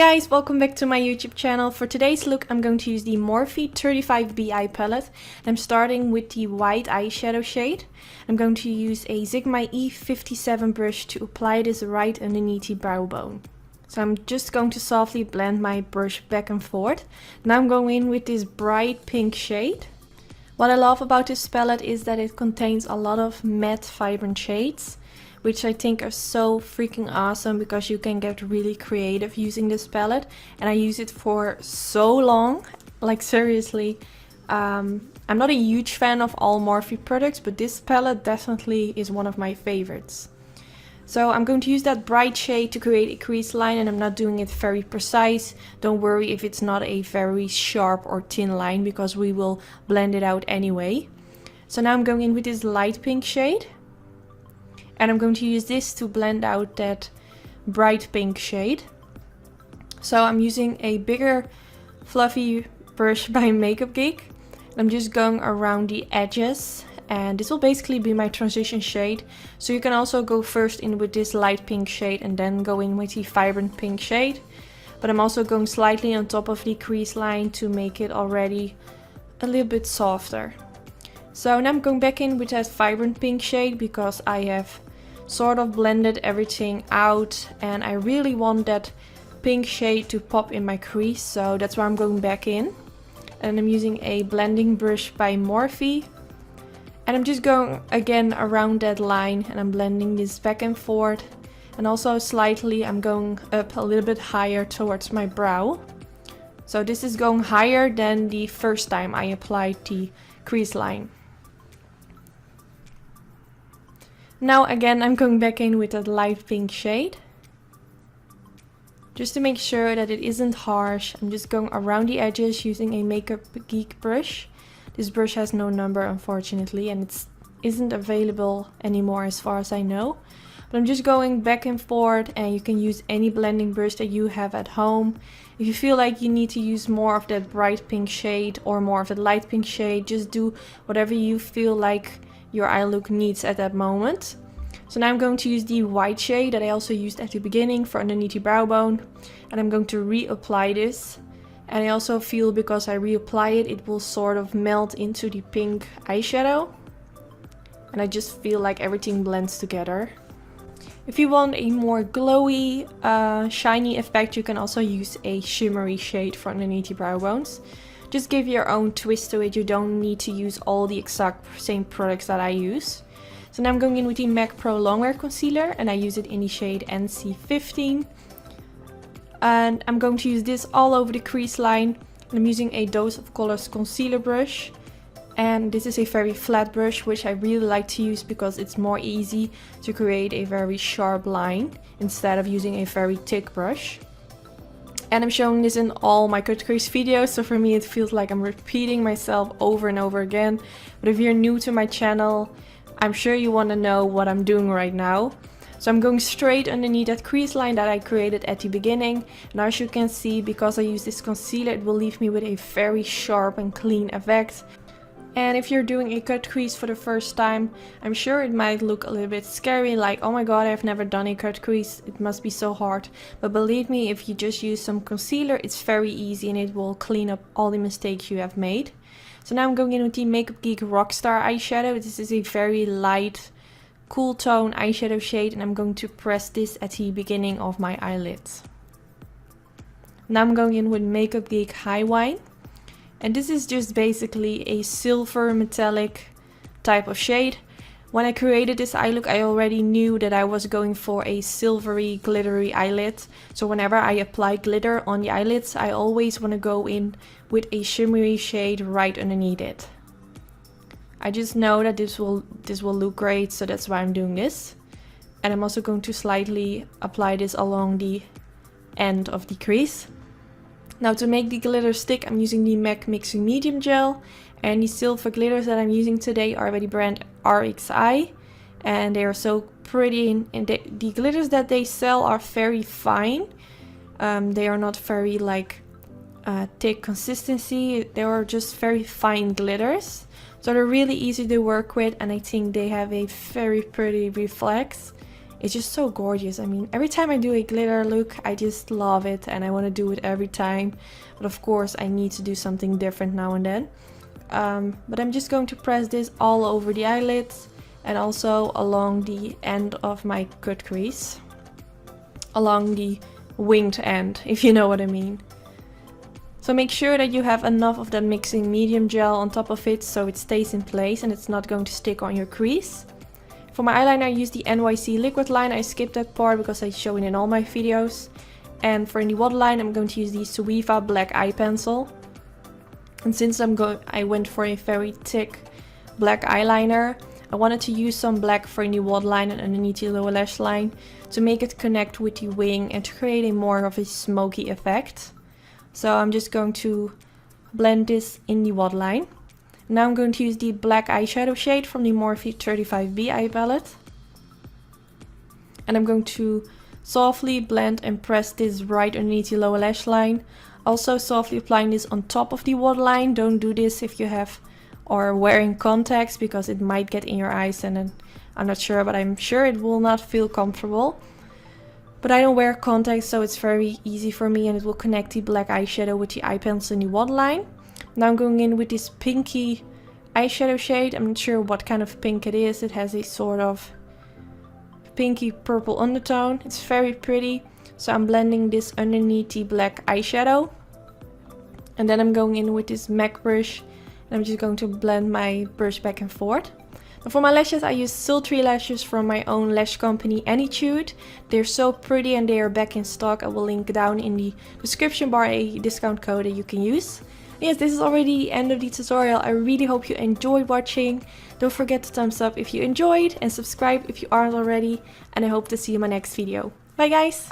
Hey guys, welcome back to my YouTube channel. For today's look I'm going to use the Morphe 35B eye palette. I'm starting with the white eyeshadow shade. I'm going to use a Sigma E57 brush to apply this right underneath the brow bone. So I'm just going to softly blend my brush back and forth. Now I'm going in with this bright pink shade. What I love about this palette is that it contains a lot of matte vibrant shades, which I think are so freaking awesome because you can get really creative using this palette. And I use it for so long, like seriously. I'm not a huge fan of all Morphe products, but this palette definitely is one of my favorites. So I'm going to use that bright shade to create a crease line, and I'm not doing it very precise. Don't worry if it's not a very sharp or thin line because we will blend it out anyway. So now I'm going in with this light pink shade. And I'm going to use this to blend out that bright pink shade. So I'm using a bigger fluffy brush by Makeup Geek. I'm just going around the edges. And this will basically be my transition shade. So you can also go first in with this light pink shade and then go in with the vibrant pink shade. But I'm also going slightly on top of the crease line to make it already a little bit softer. So now I'm going back in with that vibrant pink shade because I have sort of blended everything out and I really want that pink shade to pop in my crease, so that's why I'm going back in. And I'm using a blending brush by Morphe and I'm just going again around that line and I'm blending this back and forth, and also slightly I'm going up a little bit higher towards my brow. So this is going higher than the first time I applied the crease line. Now again I'm going back in with that light pink shade. Just to make sure that it isn't harsh, I'm just going around the edges using a Makeup Geek brush. This brush has no number unfortunately, and it isn't available anymore as far as I know. But I'm just going back and forth, and you can use any blending brush that you have at home. If you feel like you need to use more of that bright pink shade or more of that light pink shade, just do whatever you feel like your eye look needs at that moment. So now I'm going to use the white shade that I also used at the beginning for underneath the brow bone, and I'm going to reapply this. And I also feel because I reapply it, it will sort of melt into the pink eyeshadow, and I just feel like everything blends together. If you want a more glowy, shiny effect, you can also use a shimmery shade for underneath the brow bones. Just give your own twist to it. You don't need to use all the exact same products that I use. So now I'm going in with the MAC Pro Longwear Concealer, and I use it in the shade NC15. And I'm going to use this all over the crease line. And I'm using a Dose of Colors concealer brush. And this is a very flat brush, which I really like to use because it's more easy to create a very sharp line instead of using a very thick brush. And I'm showing this in all my cut crease videos, so for me it feels like I'm repeating myself over and over again. But if you're new to my channel, I'm sure you want to know what I'm doing right now. So I'm going straight underneath that crease line that I created at the beginning. And as you can see, because I use this concealer, it will leave me with a very sharp and clean effect. And if you're doing a cut crease for the first time, I'm sure it might look a little bit scary, like, oh my god, I've never done a cut crease, it must be so hard. But believe me, if you just use some concealer, it's very easy and it will clean up all the mistakes you have made. So now I'm going in with the Makeup Geek Rockstar eyeshadow. This is a very light, cool tone eyeshadow shade, and I'm going to press this at the beginning of my eyelids. Now I'm going in with Makeup Geek High Wine. And this is just basically a silver metallic type of shade. When I created this eye look, I already knew that I was going for a silvery, glittery eyelid. So whenever I apply glitter on the eyelids, I always want to go in with a shimmery shade right underneath it. I just know that this will look great, so that's why I'm doing this. And I'm also going to slightly apply this along the end of the crease. Now to make the glitter stick, I'm using the MAC Mixing Medium Gel, and the silver glitters that I'm using today are by the brand RXI, and they are so pretty, and the glitters that they sell are very fine. They are not very like thick consistency, they are just very fine glitters, so they're really easy to work with, and I think they have a very pretty reflex. It's just so gorgeous. I mean, every time I do a glitter look, I just love it and I want to do it every time. But of course, I need to do something different now and then. But I'm just going to press this all over the eyelids and also along the end of my cut crease. Along the winged end, if you know what I mean. So make sure that you have enough of that mixing medium gel on top of it so it stays in place and it's not going to stick on your crease. For my eyeliner I use the NYC liquid line. I skipped that part because I show it in all my videos. And for the waterline I'm going to use the Suiva black eye pencil. And since I went for a very thick black eyeliner, I wanted to use some black for the waterline and underneath the lower lash line to make it connect with the wing and to create a more of a smoky effect. So I'm just going to blend this in the waterline. Now I'm going to use the black eyeshadow shade from the Morphe 35B eye palette. And I'm going to softly blend and press this right underneath the lower lash line. Also softly applying this on top of the waterline. Don't do this if you have or wearing contacts because it might get in your eyes and then I'm not sure, but I'm sure it will not feel comfortable. But I don't wear contacts, so it's very easy for me and it will connect the black eyeshadow with the eye pencil in the waterline. Now I'm going in with this pinky eyeshadow shade. I'm not sure what kind of pink it is. It has a sort of pinky purple undertone. It's very pretty. So I'm blending this underneath the black eyeshadow. And then I'm going in with this MAC brush. And I'm just going to blend my brush back and forth. And for my lashes I use sultry lashes from my own lash company Anytude. They're so pretty and they are back in stock. I will link down in the description bar a discount code that you can use. Yes, this is already the end of the tutorial. I really hope you enjoyed watching. Don't forget to thumbs up if you enjoyed and subscribe if you aren't already. And I hope to see you in my next video. Bye guys!